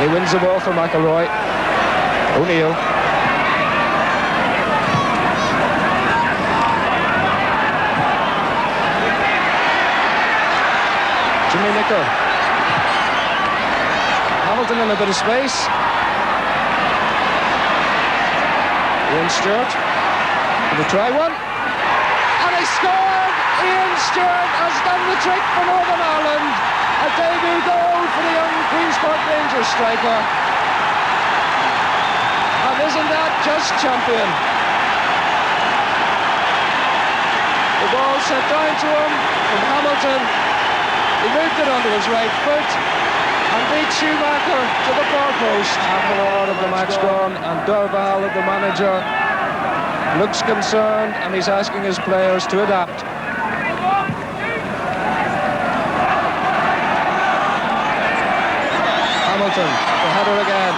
He wins the ball for McElroy. O'Neill. Jimmy Nicholl. Hamilton in a bit of space. Ian Stewart. Will they try one? And he scored! Ian Stewart has done the trick for Northern Ireland. A debut goal for the young Queen's Park Rangers striker. And isn't that just champion? The ball set down to him from Hamilton. He moved it onto his right foot and beat Schumacher to the far post. Half an hour of the match gone, and Dorval, the manager, looks concerned, and he's asking his players to adapt. Hamilton, the header again.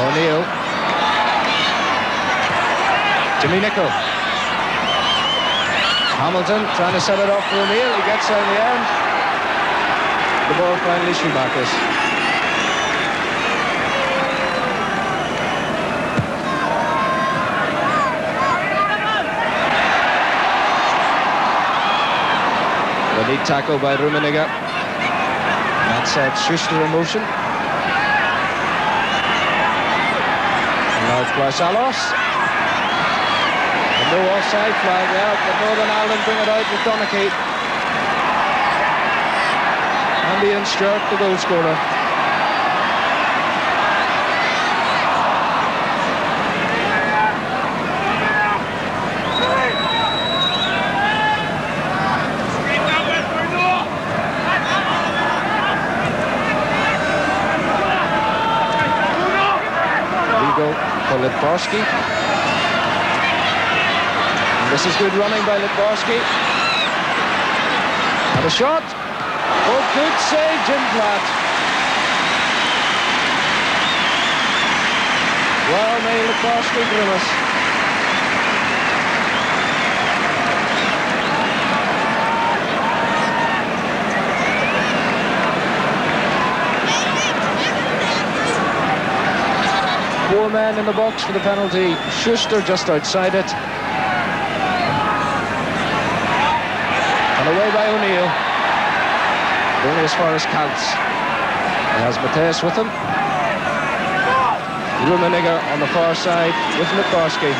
O'Neill. Jimmy Nicholl. Hamilton trying to set it off for O'Neill. He gets there in the end. The ball finally Schumacher's. The neat tackle by Rummenigge. That set Schuster in motion. Now it's Barcelos. No offside flag out, but Northern Ireland bring it out with Donachie. And Ian Stewart, the goal scorer. Vigo for Litbarski. This is good running by Litbarski. And a shot. Oh, good save, Jim Platt. Well, may Litbarski grimace. Four men in the box for the penalty. Schuster just outside it. And away by O'Neill. Only as far as counts. He has Mathias with him. Rummenigge on the far side with Litbarski.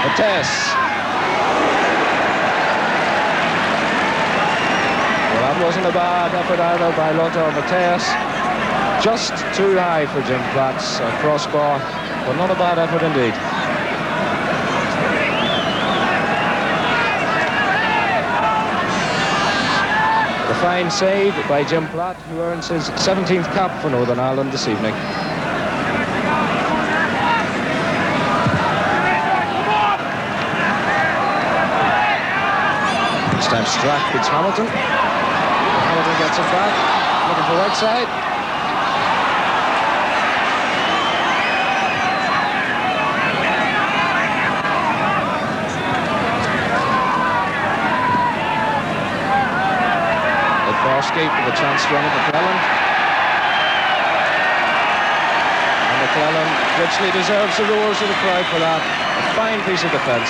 Mathias. Well, that wasn't a bad effort either by Lothar Matthäus. Just too high for Jim Platt's crossbar. But not a bad effort indeed. A fine save by Jim Platt, who earns his 17th cap for Northern Ireland this evening. This time Strack beats Hamilton. Hamilton gets it back, looking for right side. Litbarski with a chance to run at McClellan. And McClellan richly deserves the roars of the crowd for that. A fine piece of defence.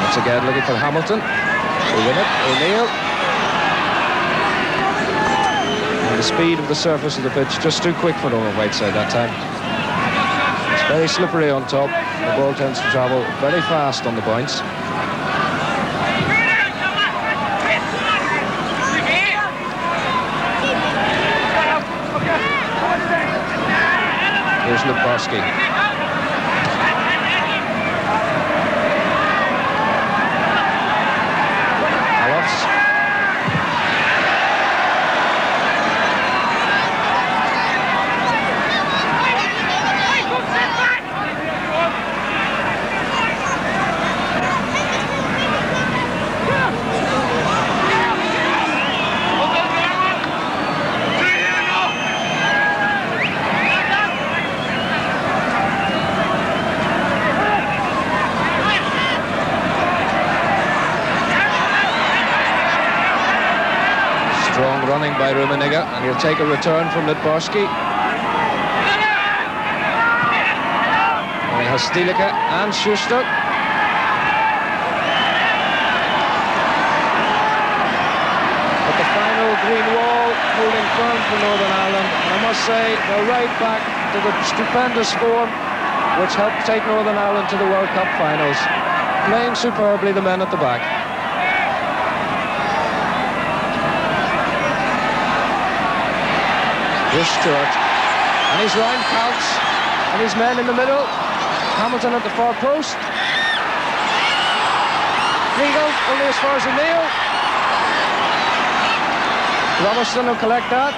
Once again looking for Hamilton. They win it. O'Neill. The speed of the surface of the pitch just too quick for Norman Whiteside that time. It's very slippery on top. The ball tends to travel very fast on the bounce. Here's Litbarski. Rummenigge, and he'll take a return from Litbarski. And he has Stielike and Schuster. At the final green wall, holding firm for Northern Ireland. And I must say, they're right back to the stupendous form which helped take Northern Ireland to the World Cup finals. Playing superbly, the men at the back. Here's Stewart, and he's round Counts, and his men in the middle. Hamilton at the far post. Riegel only as far as O'Neill. Robertson will collect that.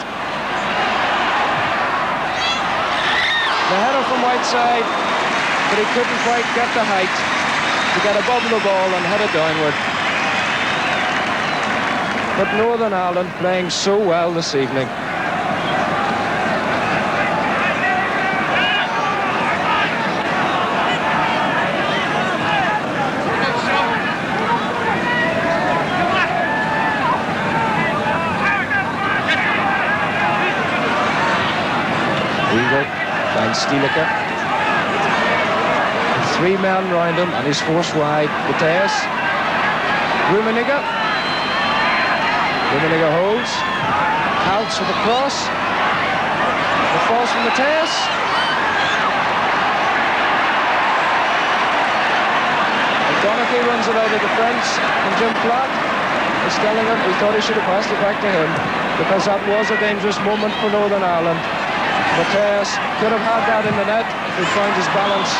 The header from Whiteside, but he couldn't quite get the height to get above the ball and head it downward. But Northern Ireland playing so well this evening. Stielike. 3 men round him and he's forced wide. Mateus. Rummenigge. Rummenigge holds. Counts with a cross. The falls from Mateus. Donaghy runs it out of defence and Jim Platt is telling him he thought he should have passed it back to him because that was a dangerous moment for Northern Ireland. Mateus could have had that in the net if he found his balance,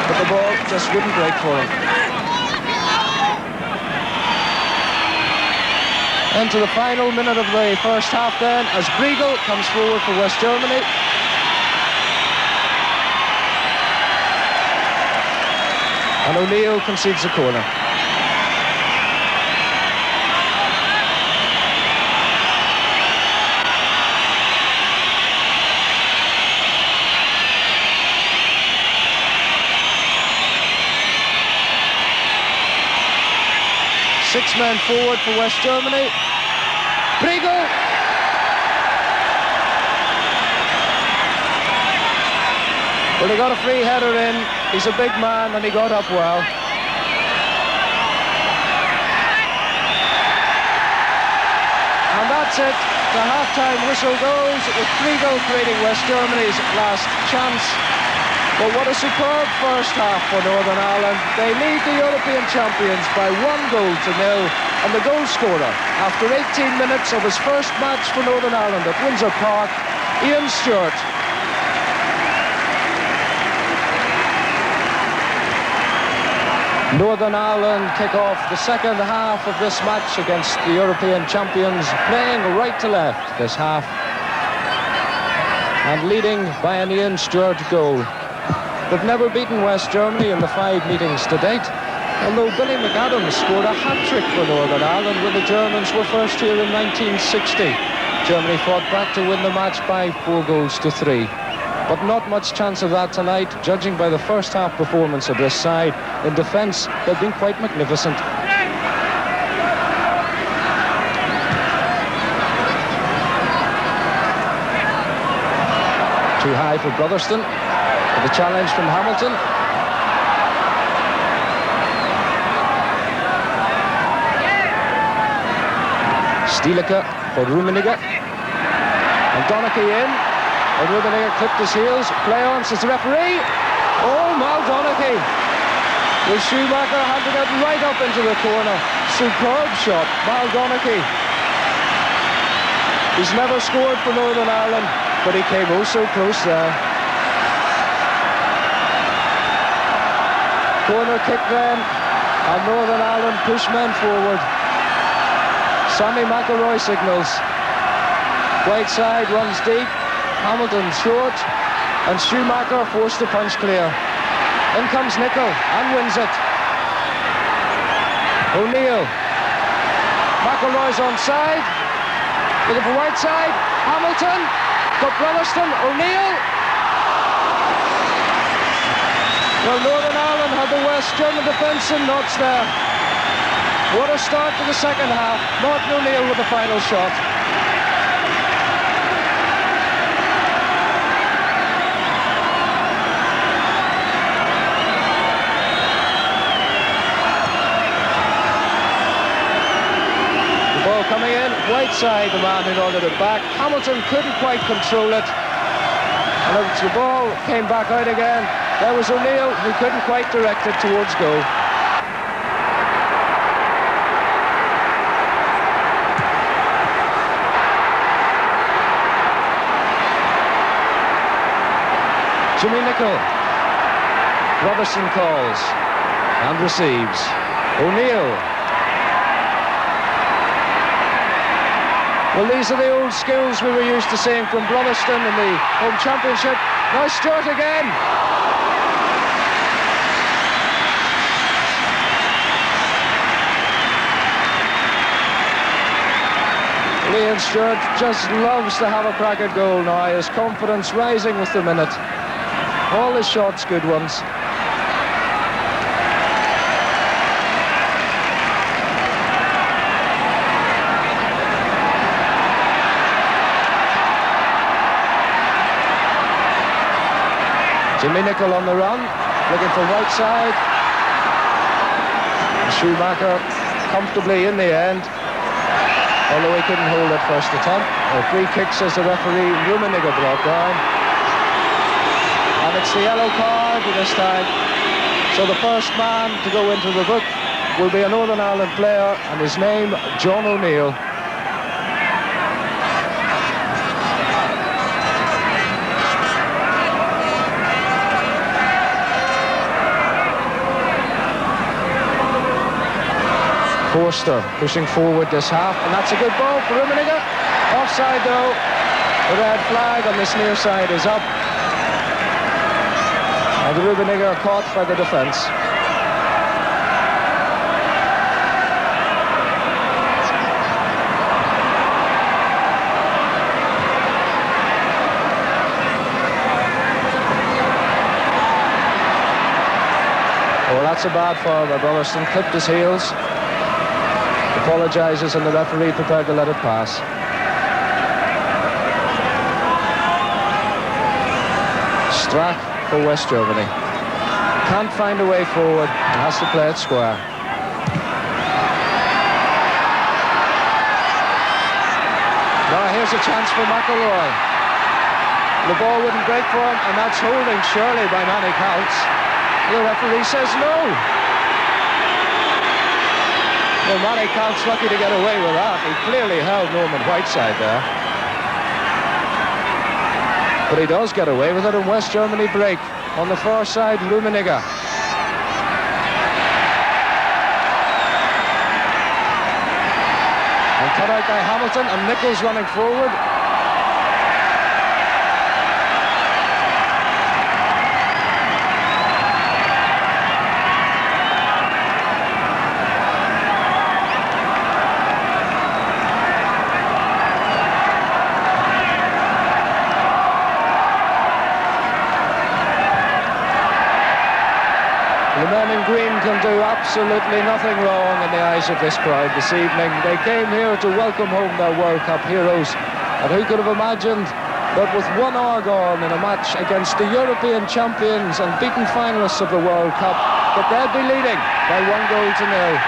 but the ball just wouldn't break for him. Into the final minute of the first half then, as Briegel comes forward for West Germany. And O'Neill concedes a corner. Six men forward for West Germany. Briegel. Well, he got a free header in. He's a big man and he got up well. And that's it. The half-time whistle goes with Briegel creating West Germany's last chance. But what a superb first half for Northern Ireland. They lead the European champions by 1-0. And the goal scorer, after 18 minutes of his first match for Northern Ireland at Windsor Park, Ian Stewart. Northern Ireland kick off the second half of this match against the European champions, playing right to left this half and leading by an Ian Stewart goal. They've never beaten West Germany in the 5 meetings to date, although Billy McAdams scored a hat-trick for Northern Ireland when the Germans were first here in 1960. Germany fought back to win the match by 4-3. But not much chance of that tonight, judging by the first half performance of this side. In defence, they've been quite magnificent. Too high for Brotherston. The challenge from Hamilton. Stielike for Rummenigge. And Donaghy in. And Rummenigge clipped his heels. Play on, says the referee. Oh, Mal Donaghy. Well, Schumacher had to get right up into the corner. Superb shot, Mal Donaghy. He's never scored for Northern Ireland, but he came oh so close there. Corner kick then, and Northern Ireland push men forward. Sammy McElroy signals. Whiteside runs deep, Hamilton short, and Schumacher forced to punch clear. In comes Nicol and wins it. O'Neill. McElroy's onside. Looking for Whiteside. Hamilton. Got Brotherston. O'Neill. Well, Northern Ireland had the West German defence in knots there. What a start to the second half. Martin O'Neill with the final shot. inside the man who nodded it back. Hamilton couldn't quite control it. And as the ball came back out again, there was O'Neill who couldn't quite direct it towards goal. Jimmy Nicholl. Robertson calls and receives. O'Neill. Well, these are the old skills we were used to seeing from Brotherstone in the home championship. Now Stewart again. Liam Stewart just loves to have a crack at goal now. His confidence rising with the minute. All his shots good ones. Jimmy Nicholl on the run, looking for Whiteside. Schumacher comfortably in the end, although he couldn't hold it first attempt. A free kick, says the referee. Rummenigge brought down. And it's the yellow card this time. So the first man to go into the book will be a Northern Ireland player, and his name, John O'Neill. Forster pushing forward this half, and that's a good ball for Rummenigge. Offside though. The red flag on this near side is up. And Rummenigge caught by the defence. Oh, that's a bad foul by Brotherstone. Clipped his heels. Apologises, and the referee prepared to let it pass. Strach for West Germany. Can't find a way forward and has to play it square. Now here's a chance for McElroy. The ball wouldn't break for him, and that's holding surely by Manny Counts. The referee says no. Well, Manny Counts lucky to get away with that. He clearly held Norman Whiteside there. But he does get away with it, and West Germany break. On the far side, Rummenigge. And cut out by Hamilton, and Nicholl's running forward. The men in green can do absolutely nothing wrong in the eyes of this crowd this evening. They came here to welcome home their World Cup heroes. And who could have imagined that with 1 hour gone in a match against the European champions and beaten finalists of the World Cup, that they'd be leading by 1-0.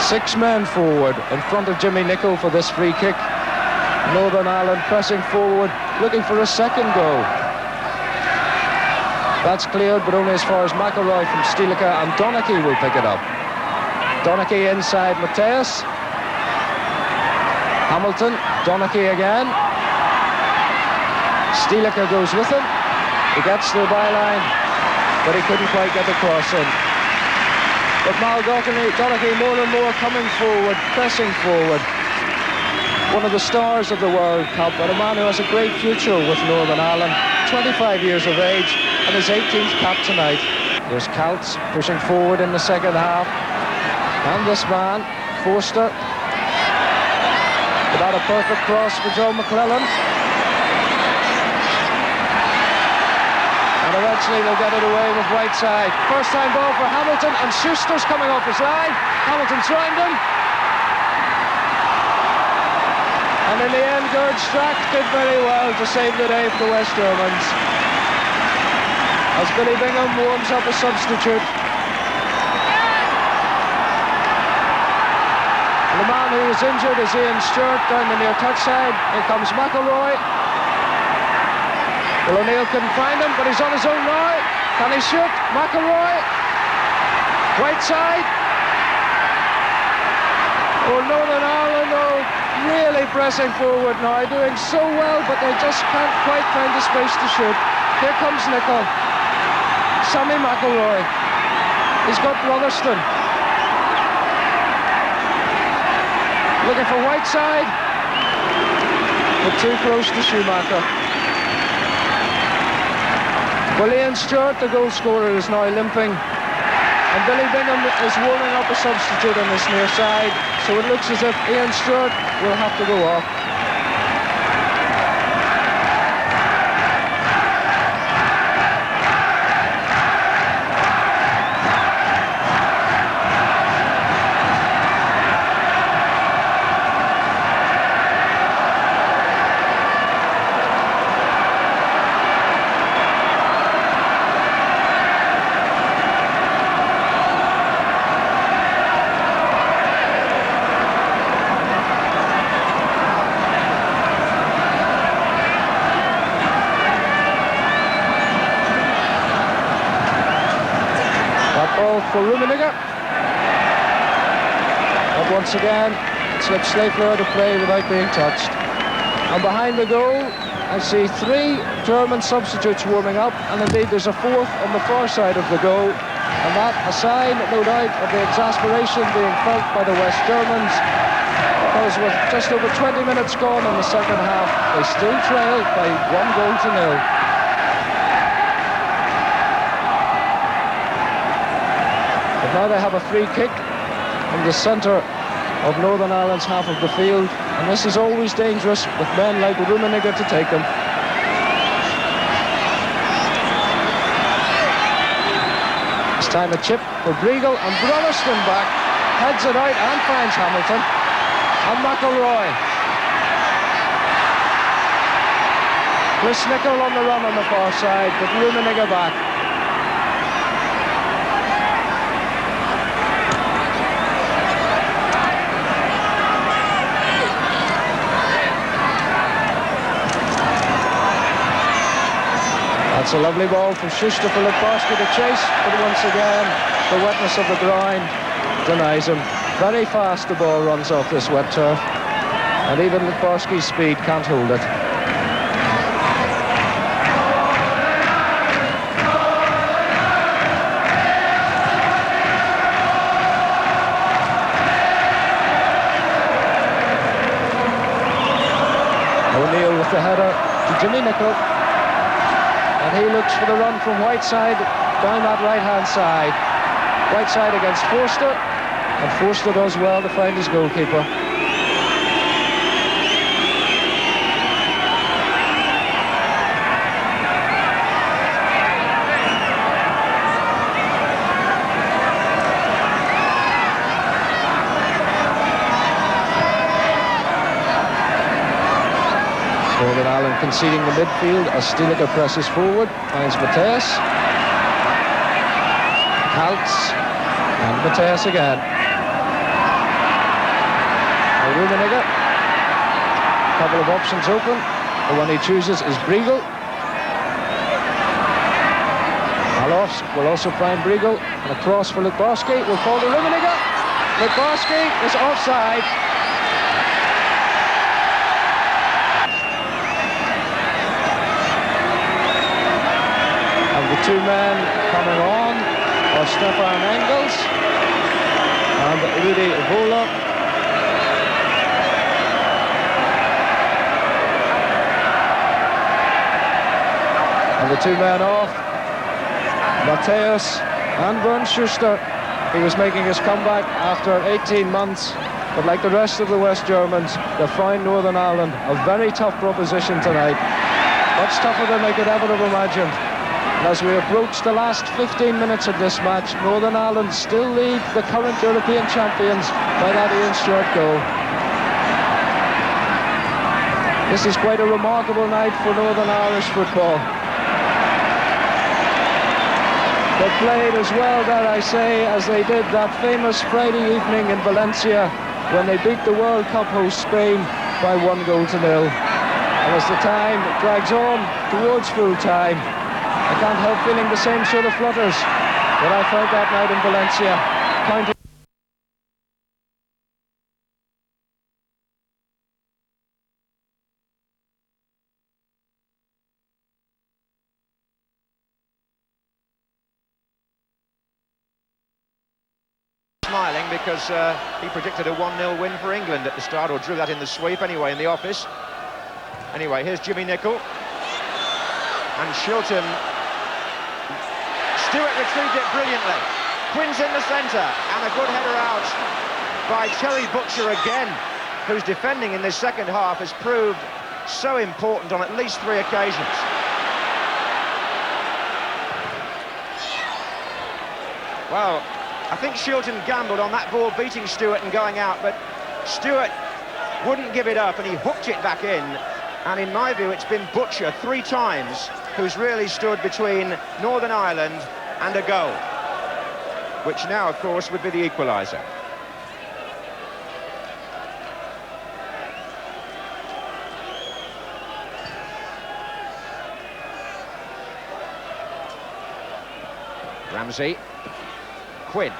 6 men forward in front of Jimmy Nicholl for this free kick. Northern Ireland pressing forward, looking for a second goal. That's cleared, but only as far as McElroy from Stielike, and Donachie will pick it up. Donachie inside Mateus. Hamilton, Donachie again. Stielike goes with him. He gets to the byline, but he couldn't quite get the cross in. But Mal Donachie more and more coming forward, pressing forward. One of the stars of the World Cup, and a man who has a great future with Northern Ireland. 25 years of age, and his 18th cap tonight. There's Counts pushing forward in the second half. And this man, Forster. Without a perfect cross for Joe McClellan. And eventually they'll get it away with Whiteside. First time ball for Hamilton, and Schuster's coming off his line. Hamilton's round him. And in the end, Gerd Strack did very well to save the day for the West Germans. As Billy Bingham warms up a substitute. The man who was injured is Ian Stewart down the near touch side. Here comes McElroy. Well, O'Neill couldn't find him, but he's on his own now. Can he shoot? McElroy. Right side. Oh, Northern Ireland are really pressing forward now, doing so well, but they just can't quite find the space to shoot. Here comes Nicol. Sammy McElroy. He's got Rotherston. Looking for Whiteside, but too close to Schumacher. Well, Ian Stewart, the goal scorer, is now limping, and Billy Bingham is warming up a substitute on this near side, so it looks as if Ian Stewart will have to go off. For Rummenigge. But once again, it slips Schläfler out of play without being touched. And behind the goal, I see 3 German substitutes warming up, and indeed there's a 4th on the far side of the goal. And that a sign, no doubt, of the exasperation being felt by the West Germans, because with just over 20 minutes gone in the second half, they still trail by 1-0. Now they have a free kick in the centre of Northern Ireland's half of the field, and this is always dangerous with men like Rummenigge to take them. This time a chip for Briegel, and Rotherston back, heads it out and finds Hamilton, and McElroy. Chris Nicol on the run on the far side, but Rummenigge back. It's a lovely ball from Schuster for Littbarski to chase, but once again, the wetness of the ground denies him. Very fast the ball runs off this wet turf, and even Littbarski's speed can't hold it. O'Neill with the header to Jimmy Nicol. And he looks for the run from Whiteside down that right-hand side. Whiteside against Forster, and Forster does well to find his goalkeeper. Northern Ireland conceding the midfield as Stilica presses forward, finds Mateus. Haltz, and Mateus again. Now Rummenigge, couple of options open. The one he chooses is Briegel. Alofs will also find Briegel, and a cross for Littbarski will fall to Rummenigge. Littbarski is offside. The 2 men coming on are Stefan Engels and Rudi Vola. And the 2 men off, Mateus and Bernd Schuster. He was making his comeback after 18 months, but like the rest of the West Germans, they find Northern Ireland a very tough proposition tonight. Much tougher than they could ever have imagined. As we approach the last 15 minutes of this match, Northern Ireland still lead the current European champions by that Ian Stewart goal. This is quite a remarkable night for Northern Irish football. They played as well, dare I say, as they did that famous Friday evening in Valencia when they beat the World Cup host Spain by 1-0. And as the time drags on towards full time, I can't help feeling the same sort of flutters that I felt that night in Valencia. Smiling because he predicted a 1-0 win for England at the start, or drew that in the sweep anyway in the office. Anyway, here's Jimmy Nicholl. And Shilton. Stewart retrieved it brilliantly. Quinn's in the centre, and a good header out by Terry Butcher again, whose defending in this second half has proved so important on at least 3 occasions. Well, I think Shilton gambled on that ball beating Stewart and going out, but Stewart wouldn't give it up and he hooked it back in. And in my view, it's been Butcher 3 times who's really stood between Northern Ireland and a goal, which now, of course, would be the equaliser. Ramsey. Quinn.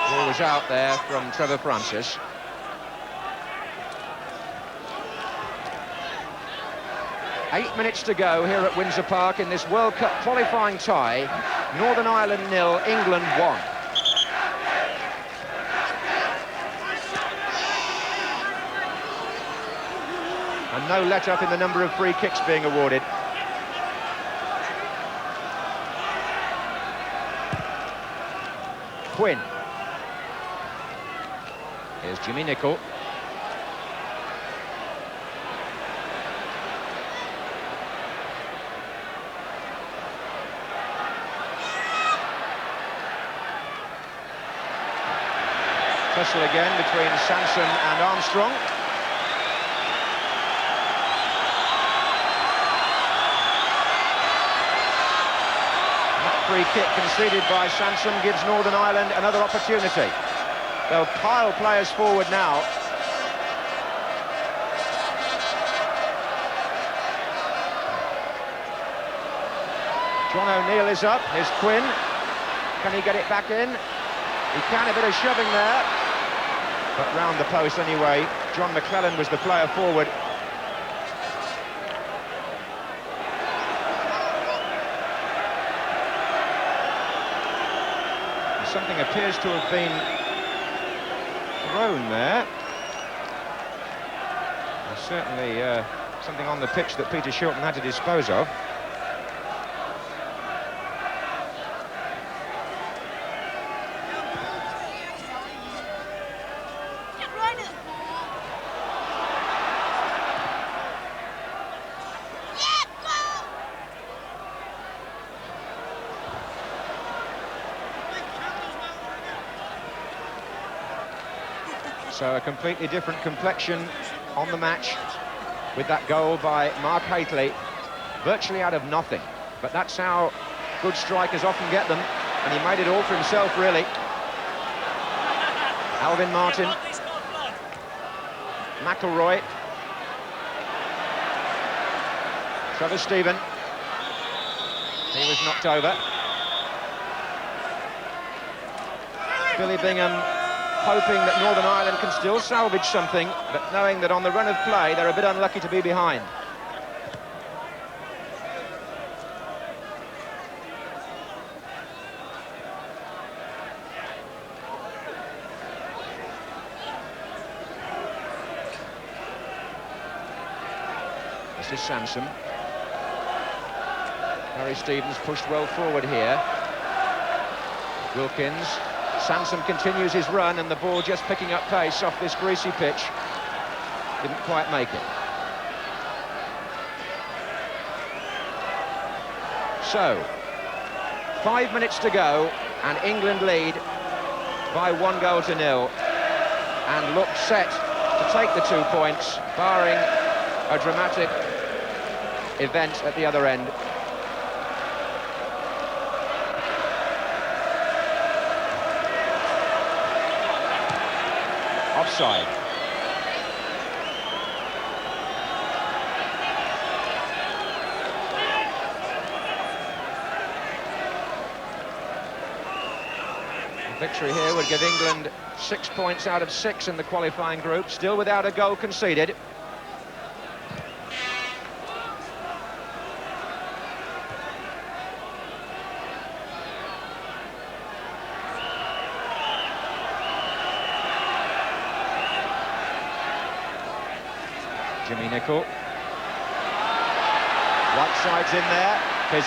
Ball was out there from Trevor Francis. Eight minutes to go here at Windsor Park in this World Cup qualifying tie. Northern Ireland 0, England 1. And no let-up in the number of free kicks being awarded. Quinn. Here's Jimmy Nicholl. Tussle again between Sansom and Armstrong. Free kick conceded by Sansom gives Northern Ireland another opportunity. They'll pile players forward now. John O'Neill is up. Here's Quinn. Can he get it back in? He can, a bit of shoving there. But round the post anyway. John McClellan was the player forward. Something appears to have been thrown there. There's certainly something on the pitch that Peter Shilton had to dispose of. So a completely different complexion on the match with that goal by Mark Hateley, virtually out of nothing. But that's how good strikers often get them, and he made it all for himself, really. Alvin Martin, McElroy, Trevor Stephen. He was knocked over. Billy Bingham hoping that Northern Ireland can still salvage something, but knowing that on the run of play they're a bit unlucky to be behind. This is Sansom. Harry Stevens pushed well forward here. Wilkins. Sansom continues his run, and the ball just picking up pace off this greasy pitch. Didn't quite make it. So, 5 minutes to go. And England lead by 1-0 and look set to take the 2 points, barring a dramatic event at the other end. Offside. Victory here would give England 6 points out of 6 in the qualifying group, still without a goal conceded. Jimmy Nicholl. Whiteside's in there. Here's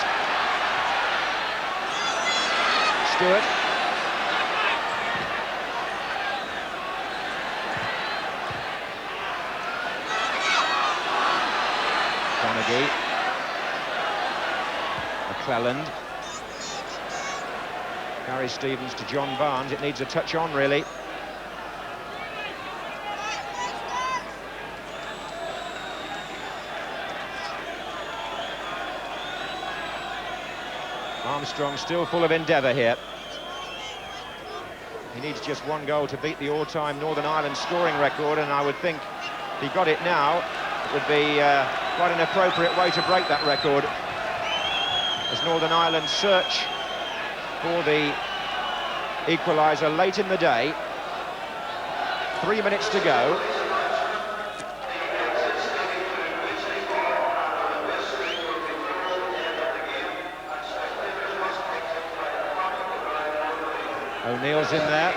Stewart. Donaghy. McClelland. Gary Stevens to John Barnes. It needs a touch on, really. Armstrong still full of endeavour here. He needs just 1 goal to beat the all-time Northern Ireland scoring record, and I would think if he got it now, it would be quite an appropriate way to break that record, as Northern Ireland search for the equaliser late in the day. 3 minutes to go. O'Neill's in there.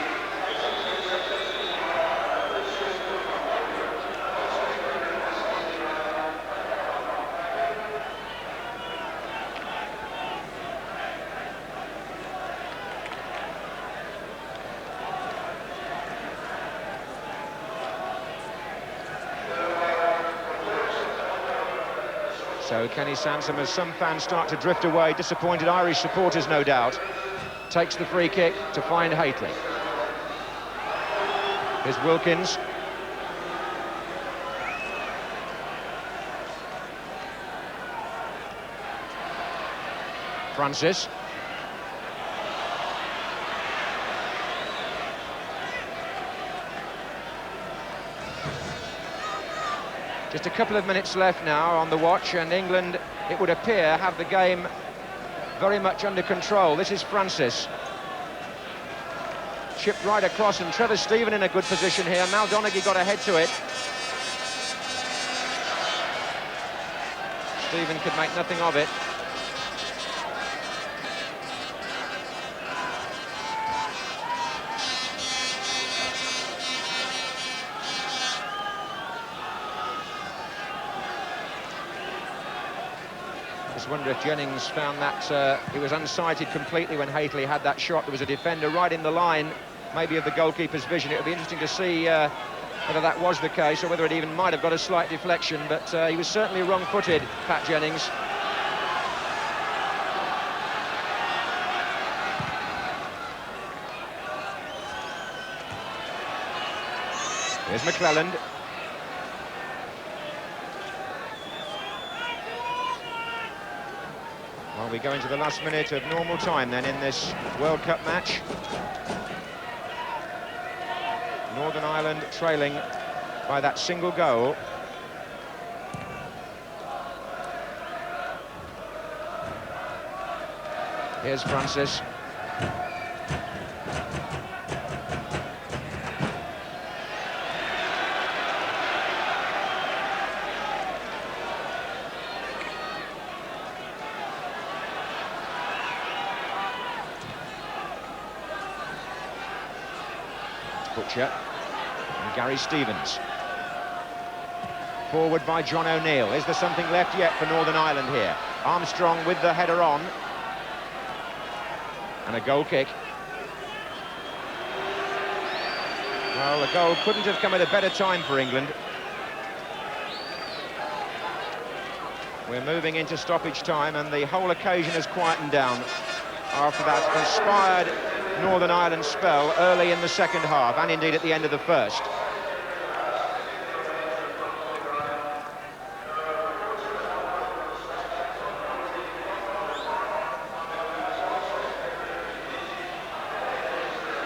So Kenny Sansom, as some fans start to drift away, disappointed Irish supporters no doubt, takes the free kick to find Haitley. Here's Wilkins. Francis. Just a couple of minutes left now on the watch, and England, it would appear, have the game very much under control. This is Francis. Chipped right across, and Trevor Steven in a good position here. Mal Donaghy got ahead to it. Steven could make nothing of it. I wonder if Jennings found that he was unsighted completely when Haitley had that shot. There was a defender right in the line, maybe of the goalkeeper's vision. It would be interesting to see whether that was the case, or whether it even might have got a slight deflection, but he was certainly wrong-footed, Pat Jennings. Here's McClelland. Well, we go into the last minute of normal time then in this World Cup match. Northern Ireland trailing by that single goal. Here's Francis. Butcher and Gary Stevens. Forward by John O'Neill. Is there something left yet for Northern Ireland here? Armstrong with the header on. And a goal kick. Well, the goal couldn't have come at a better time for England. We're moving into stoppage time, and the whole occasion has quietened down after that inspired Northern Ireland spell early in the second half, and indeed at the end of the first.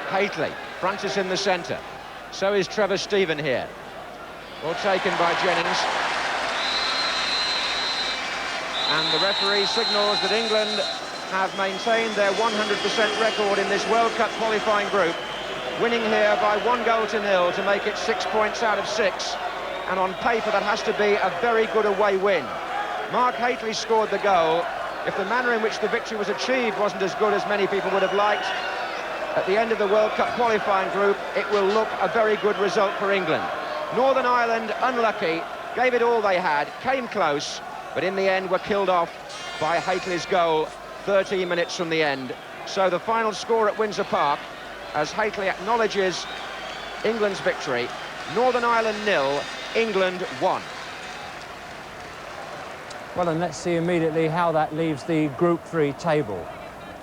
Haitley, Francis in the centre. So is Trevor Stephen here. Well taken by Jennings. And the referee signals that England have maintained their 100% record in this World Cup qualifying group, winning here by 1-0 to make it 6 points out of 6. And on paper, that has to be a very good away win. Mark Haitley scored the goal. If the manner in which the victory was achieved wasn't as good as many people would have liked, at the end of the World Cup qualifying group, it will look a very good result for England. Northern Ireland, unlucky, gave it all they had, came close, but in the end were killed off by Haitley's goal 13 minutes from the end. So the final score at Windsor Park, as Haitley acknowledges England's victory, Northern Ireland 0, England 1. Well, and let's see immediately how that leaves the Group 3 table.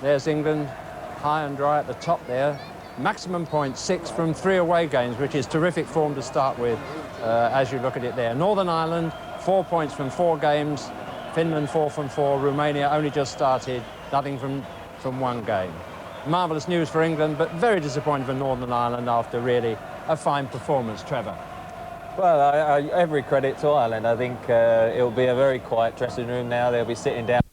There's England, high and dry at the top there. Maximum points, 6 from 3 away games, which is terrific form to start with, as you look at it there. Northern Ireland, 4 points from 4 games. Finland, 4 from 4. Romania only just started, nothing from 1 game. Marvellous news for England, but very disappointing for Northern Ireland after really a fine performance, Trevor. Well, every credit to Ireland. I think it'll be a very quiet dressing room now. They'll be sitting down.